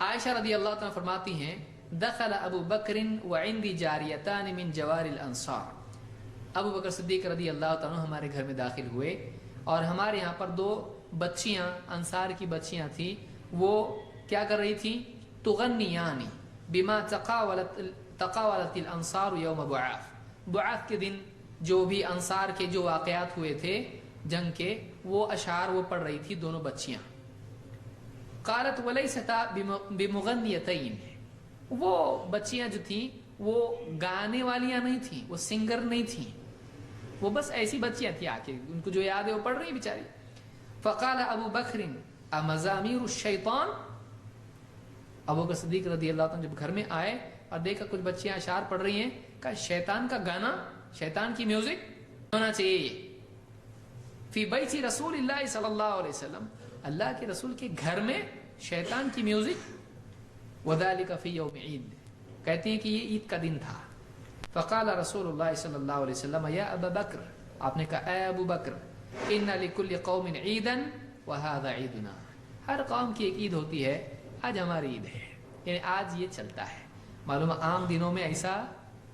आयशा रदी अल्लाह तआला फरमाती हैं दखल अबू बकरिन व इंदी जारियतान मिन जवारिल अंसार, अबू बकर सिद्दीक रदी अल्लाह तआला हमारे घर में दाखिल हुए और हमारे यहाँ पर दो बच्चियाँ अंसार की बच्चियाँ थी, वो क्या कर रही थी, तुगन्नियानी बिमा तकावलतिल अंसार यौम बुआफ, बुआफ के दिन जो भी अंसार के जो वाक़यात हुए थे जंग के, वो अशार वो पढ़ रही थी दोनों बच्चियाँ। क़ालत वलैसता बिमुगन्नियतैन, वो बच्चियाँ जो थी वो गाने वालियाँ नहीं थी, वो सिंगर नहीं थी, वो बस ऐसी बच्चियाँ थी आके उनको जो याद है वो पढ़ रही बेचारी। फ़क़ाल अबू बकरिन अमज़ामीर शैतान, अबू बकर सिद्दीक रज़ी अल्लाह तआला जब घर में आए और देखा कुछ बच्चियाँ अशार पढ़ रही हैं, कहा शैतान का गाना, शैतान की म्यूजिक होना चाहिए। फी बैति रसूलिल्लाह सल्लल्लाहु अलैहि वसल्लम, अल्लाह के रसूल के घर में शैतान की म्यूजिक। वज़ालिका फी यौम ईद, कहते हैं कि ये ईद का दिन था। फ़क़ाल रसूलुल्लाह सल्लल्लाहु अलैहि वसल्लम या अबा बकर, आपने कहा ए अबू बकर इन्ना लिकुल्लि कौमिन ईदन व हाज़ा ईदुना, हर कौम की एक ईद होती है, आज हमारी ईद है, यानी आज ये चलता है। मालूम आम दिनों में ऐसा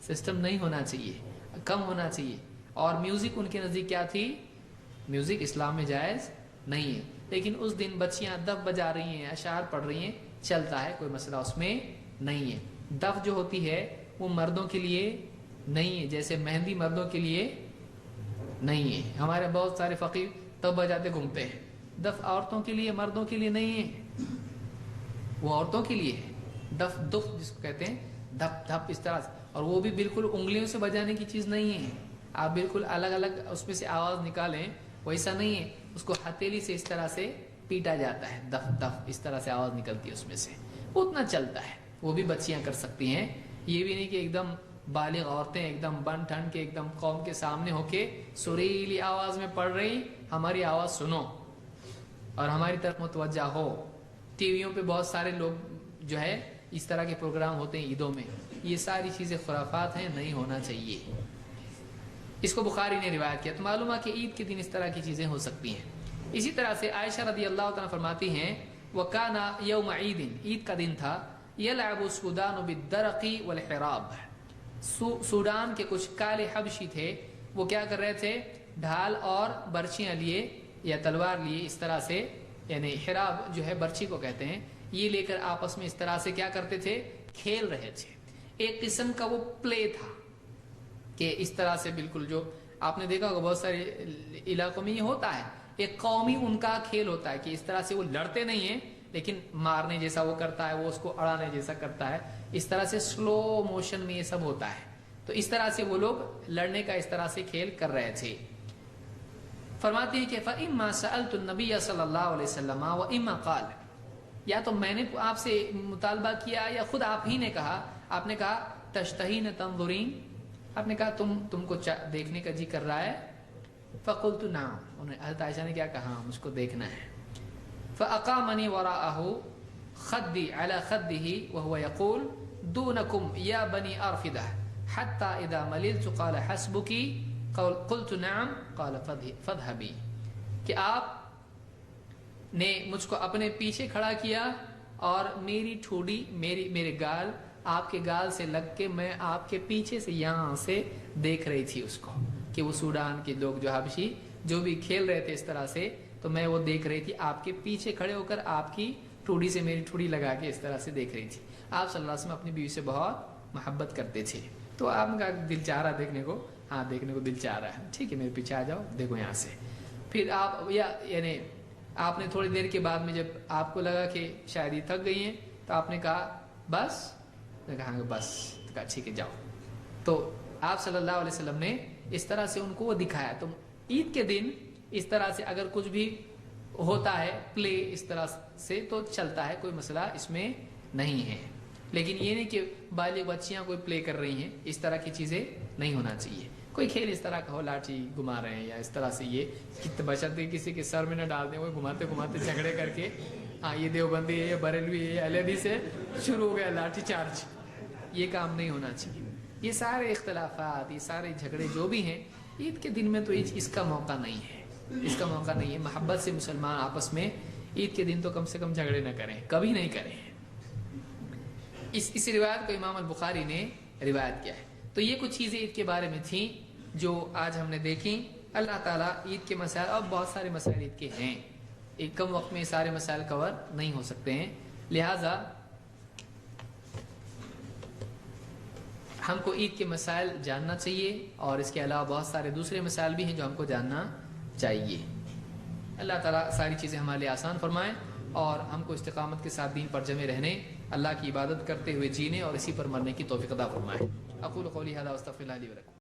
सिस्टम नहीं होना चाहिए, कम होना चाहिए। और म्यूज़िक उनके नज़दीक क्या थी, म्यूज़िक इस्लाम में जायज़ नहीं है, लेकिन उस दिन बच्चियाँ दफ बजा रही हैं, अशार पढ़ रही हैं, चलता है, कोई मसला उसमें नहीं है। दफ जो होती है वो मर्दों के लिए नहीं है, जैसे मेहंदी मर्दों के लिए नहीं है। हमारे बहुत सारे फ़कीर तब बजाते घूमते हैं, दफ औरतों के लिए, मर्दों के लिए नहीं है, वो औरतों के लिए है। दफ दुफ जिसको कहते हैं, धप धप इस तरह से, और वो भी बिल्कुल उंगलियों से बजाने की चीज़ नहीं है, आप बिल्कुल अलग अलग उसमें से आवाज़ निकालें, वैसा नहीं है। उसको हथेली से इस तरह से पीटा जाता है, दफ दफ इस तरह से आवाज़ निकलती है उसमें से, उतना चलता है, वो भी बच्चियाँ कर सकती हैं। ये भी नहीं कि एकदम बालिग औरतें एकदम बन ठन के एकदम कौम के सामने होके सुरीली आवाज़ में पढ़ रही, हमारी आवाज़ सुनो और हमारी तरफ मुतवज्जा हो। टीवियों पे बहुत सारे लोग जो है इस तरह के प्रोग्राम होते हैं ईदों में, ये सारी चीज़ें खुराफात हैं, नहीं होना चाहिए। इसको बुखारी ने रिवायत किया, तो मालूम है कि ईद के दिन इस तरह की चीज़ें हो सकती हैं। इसी तरह से आयशा रदी अल्लाह तआला फरमाती हैं वकाना यौम ईदिन, ईद का दिन था, यलअबु सूदान बिद्दरक़ी वल हिराब, सूडान के कुछ काले हबशी थे, वो क्या कर रहे थे, ढाल और बर्छियाँ लिए या तलवार लिए इस तरह से, यानी हिराब जो है बर्छी को कहते हैं, ये लेकर आपस में इस तरह से क्या करते थे, खेल रहे थे। एक किस्म का वो प्ले था कि इस तरह से बिल्कुल, जो आपने देखा होगा बहुत सारे इलाकों में ये होता है, एक कौमी उनका खेल होता है कि इस तरह से वो लड़ते नहीं हैं, लेकिन मारने जैसा वो करता है, वो उसको अड़ाने जैसा करता है, इस तरह से स्लो मोशन में ये सब होता है। तो इस तरह से वो लोग लड़ने का इस तरह से खेल कर रहे थे। फरमाती है कि फ़इम्मा सअलतु नबिय सल्लल्लाहु अलैहि वसल्लम व इम्मा क़ाल, या तो मैंने आपसे मुतालबा किया या खुद आप ही ने कहा, आपने कहा तश्तहीन तंज़ुरीन, आपने कहा तुमको देखने का जी कर रहा है। फ़क़ुल्तु नाम, उन्हें हज़रत आयशा ने क्या कहा, मुझको देखना है। फ़अक़ामनी वराअहु ख़द्दी अला ख़द्दिही व हुवा यक़ूल दूनकुम या बनी अरफ़िदा हत्ता इज़ा मलिलतु क़ाल हस्बुकी क़ुल्तु नअम क़ाल फ़ज़हबी, कि आप ने मुझको अपने पीछे खड़ा किया और मेरी ठोड़ी मेरे गाल आपके गाल से लग के मैं आपके पीछे से यहाँ से देख रही थी उसको, कि वो सूडान के लोग जो हबशी जो भी खेल रहे थे इस तरह से, तो मैं वो देख रही थी आपके पीछे खड़े होकर, आपकी ठोड़ी से मेरी ठोड़ी लगा के इस तरह से देख रही थी। आप सल्लल्लाहु अलैहि वसल्लम अपनी बीवी से बहुत मोहब्बत करते थे, तो आपका दिल चाह रहा देखने को, हाँ देखने को दिल चाह रहा है, ठीक है मेरे पीछे आ जाओ, देखो यहाँ से। फिर आप यानी आपने थोड़ी देर के बाद में जब आपको लगा कि शायद ये थक गई हैं, तो आपने कहा बस, कहा बस, तो कहा ठीक है जाओ। तो आप सल्लल्लाहु अलैहि वसल्लम ने इस तरह से उनको वो दिखाया। तो ईद के दिन इस तरह से अगर कुछ भी होता है प्ले इस तरह से तो चलता है, कोई मसला इसमें नहीं है, लेकिन ये नहीं कि बालिग बच्चियां कोई प्ले कर रही हैं, इस तरह की चीज़ें नहीं होना चाहिए। कोई खेल इस तरह का हो, लाठी घुमा रहे हैं या इस तरह से, ये कितने बचते किसी के सर में न डाल दें, वो घुमाते घुमाते झगड़े करके, हाँ ये देवबंदी है, ये बरेलवी है, अलहदी से शुरू हो गया लाठी चार्ज, ये काम नहीं होना चाहिए। ये सारे इख्तलाफात, ये सारे झगड़े जो भी हैं, ईद के दिन में तो इसका मौका नहीं है, इसका मौका नहीं है। मोहब्बत से मुसलमान आपस में ईद के दिन तो कम से कम झगड़े न करें, कभी नहीं करें, اس روایت کو امام البخاری نے روایت کیا ہے۔ تو یہ کچھ چیزیں عید کے بارے میں تھیں جو آج ہم نے دیکھی۔ اللہ تعالیٰ عید کے مسائل اور بہت سارے مسائل عید کے ہیں، ایک کم وقت میں سارے مسائل کور نہیں ہو سکتے ہیں، لہٰذا ہم کو عید کے مسائل جاننا چاہیے، اور اس کے علاوہ بہت سارے دوسرے مسائل بھی ہیں جو ہم کو جاننا چاہیے۔ اللہ تعالیٰ ساری چیزیں ہمارے لیے آسان فرمائیں، اور ہم کو استقامت کے ساتھ دین پر جمے رہنے، اللہ کی عبادت کرتے ہوئے جینے اور اسی پر مرنے کی توفیق عطا فرمائیں۔ اقول قولی ھذا واستغفر اللہ لی ولکم۔